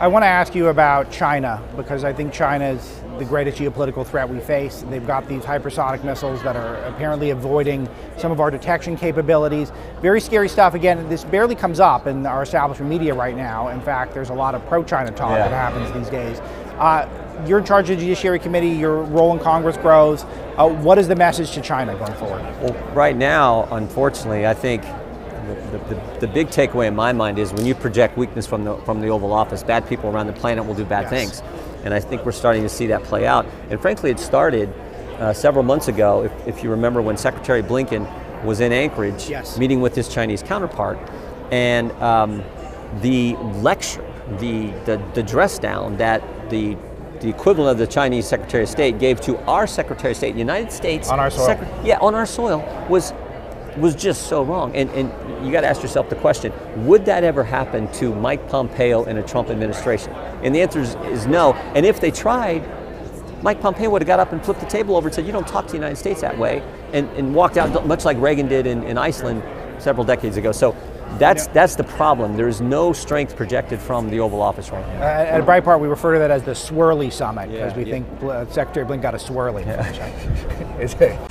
I want to ask you about China, because I think China is the greatest geopolitical threat we face. They've got these hypersonic missiles that are apparently avoiding some of our detection capabilities. Very scary stuff. Again, this barely comes up in our establishment media right now. In fact, there's a lot of pro-China talk that happens these days. You're in charge of the Judiciary Committee, your role in Congress grows. What is the message to China going forward? Well, right now, unfortunately, I think the big takeaway in my mind is when you project weakness from the Oval Office, bad people around the planet will do bad things. And I think we're starting to see that play out. And frankly, it started several months ago, if you remember, when Secretary Blinken was in Anchorage meeting with his Chinese counterpart. And the lecture, the dress down that the equivalent of the Chinese Secretary of State gave to our Secretary of State in the United States. On our soil. On our soil was just so wrong. And you got to ask yourself the question, would that ever happen to Mike Pompeo in a Trump administration? And the answer is no. And if they tried, Mike Pompeo would have got up and flipped the table over and said, you don't talk to the United States that way, and walked out, much like Reagan did in Iceland several decades ago. So that's the problem. There is no strength projected from the Oval Office right now. At Breitbart, we refer to that as the swirly summit, because we think Secretary Blinken got a swirly from China.